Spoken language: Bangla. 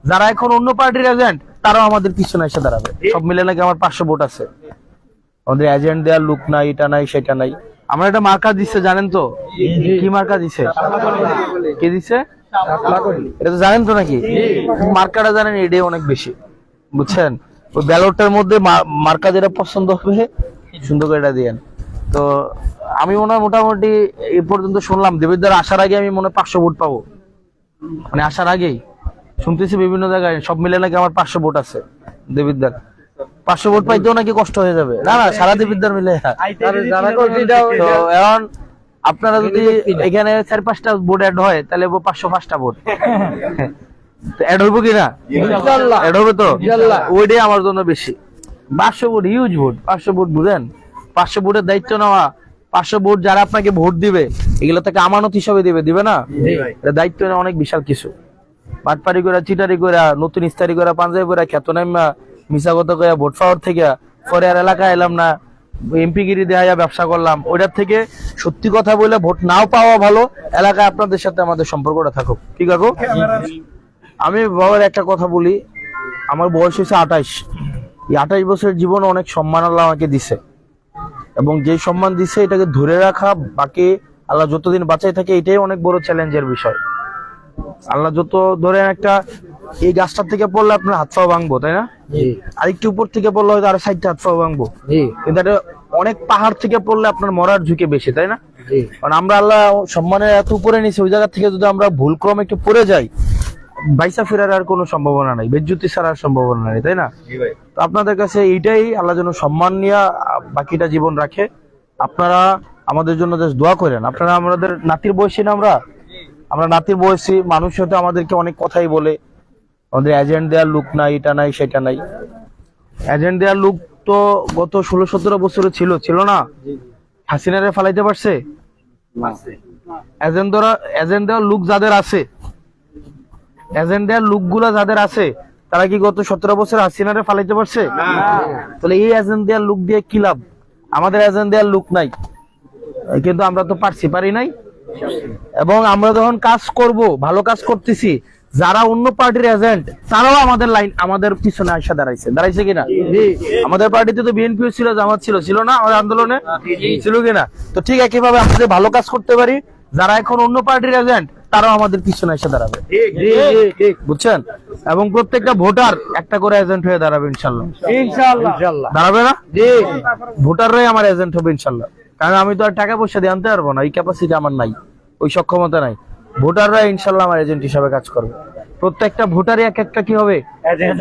যারা এখন অন্য পার্টির এজেন্ট তারাও আমাদের পিছনে এসে দাঁড়াবে। সব মিলে নাকি আমার 500 ভোট আছে। আমাদের এজেন্ট দেওয়ার লোক নাই, এটা নাই সেটা নাই। আমরা একটা মার্কা দিচ্ছে, জানেন তো কি মার্কা দিছে? কে দিছে এটা তো জানেন তো নাকি? মার্কাটা জানেন, এটাই অনেক বেশি, বুঝছেন? ওই ব্যালটটার মধ্যে মার্কা যেটা পছন্দ হবে সুন্দর করে এটা দিয়েন। তো আমি মনে হয় মোটামুটি এই পর্যন্ত শুনলাম দেবিদ্বার আসার আগে আমি মনে হয় 500 ভোট পাবো, মানে আসার আগেই শুনতেছি বিভিন্ন জায়গায় সব মিলে নাকি আমার 500 ভোট আছে। দেবিদ্বার 500 ভোট পাইতেও নাকি কষ্ট হয়ে যাবে। না না, সারা দেবিদ্বার মিলে। তো এখন আপনারা যদি এখানে 4-5টা ভোট অ্যাড হয় তাহলে 505টা ভোট অ্যাড হইব কিনা? অ্যাড হবে তো, ওইটাই আমার জন্য বেশি। 500 ভোট হিউজ ভোট। 500 ভোট বুঝেন, 500 ভোটের দায়িত্ব নেওয়া, 500 ভোট যারা আপনাকে ভোট দিবে এগুলো তাকে আমানত হিসাবে দিবে না, এটা দায়িত্ব নেওয়া অনেক বিশাল কিছু। বাটপারি করে, চিটারি করে, নতুন ইস্তারি করে, পাঞ্জাবি করে, খ্যাতনামা মিশা কথা কয়া ভোট পাওয়ার থেকে পরে আর এলাকায় এলাম না, এমপি গিরি দেয়া ব্যবসা করলাম, ওইটার থেকে সত্যি কথা বলে ভোট নাও পাওয়া ভালো। এলাকায় আপনাদের সাথে আমাদের সম্পর্কটা থাকুক, ঠিক আছে? আমি বাবার একটা কথা বলি, আমার বয়স হয়েছে 28। এই 28 বছরের জীবনে অনেক সম্মান আল্লাহ আমাকে দিছে, এবং যে সম্মান দিছে এটাকে ধরে রাখা, বাকি আল্লাহ যতদিন বাঁচাই থাকে এটাই অনেক বড় চ্যালেঞ্জের বিষয়। আল্লাহ যত ধরেন একটা এই গাছটার থেকে পড়লে আপনার হাত পা ভাঙবো, তাই না? আরেকটু উপর থেকে পড়লে হয়তো আরো 60টা হাত পা ভাঙবো, কিন্তু এটা অনেক পাহাড় থেকে পড়লে আপনার মরার ঝুঁকি বেশি, তাই না? কারণ আমরা আল্লাহ সম্মানের এত উপরে নিছি, ওই জায়গা থেকে যদি আমরা ভুল ক্রমে একটু পড়ে যাই, বাইসা ফেরার আর কোনো সম্ভাবনা নাই, বেজ্জুতি ছাড়ার সম্ভাবনা নেই, তাই না? তো আপনাদের কাছে এইটাই, আল্লাহ যেন সম্মান নিয়ে বাকিটা জীবন রাখে। আপনারা আমাদের জন্য জাস্ট দোয়া করেন। আপনারা আমাদের নাতির বয়সী না, আমরা নাতির বয়সী মানুষ হতে আমাদেরকে অনেক কথাই বলে, আমাদের এজেন্ট দেওয়ার লোক নাই, এটা নাই সেটা নাই। এজেন্ট দেওয়ার লোক তো গত 16-17 বছরে ছিল না? হাসিনারে ফালাইতে পারছে? এজেন্ট দেওয়ার লোক যাদের আছে, এজেন্ট দেওয়ার লোকগুলা যাদের আছে, তারা কি গত 17 বছর হাসিনারে ফালাইতে পারছে? তাহলে এই এজেন্ট দেওয়ার লোক দিয়ে কি লাভ? আমাদের এজেন্ট দেওয়ার লোক নাই, কিন্তু আমরা তো পারি নাই। এবং আমরা যখন কাজ করব, ভালো কাজ করতেছি, যারা অন্য পার্টির এজেন্ট তারাও আমাদের পিছনে আইসা দাঁড়াইছে কিনা? আমাদের পার্টিতে তো বিএনপিও ছিল, জামাত ছিল না আমাদের আন্দোলনে? ছিল কিনা? তো ঠিক একইভাবে আমাদের ভালো কাজ করতে পারি, যারা এখন অন্য পার্টির এজেন্ট তারাও আমাদের পিছনে এসে দাঁড়াবে, বুঝছেন? এবং প্রত্যেকটা ভোটার একটা করে এজেন্ট হয়ে দাঁড়াবে ইনশাল্লাহ। দাঁড়াবে না? ভোটাররাই আমার এজেন্ট হবে ইনশাল্লাহ। কারণ আমি তো আর টাকা পয়সা দিয়ে আনতে পারবো না, এই ক্যাপাসিটি আমার নাই, ওই সক্ষমতা নাই। ভোটাররা ইনশাল্লাহ আমার এজেন্ট হিসাবে কাজ করবে। প্রত্যেকটা ভোটারই এক একটা কি হবে? এজেন্ট।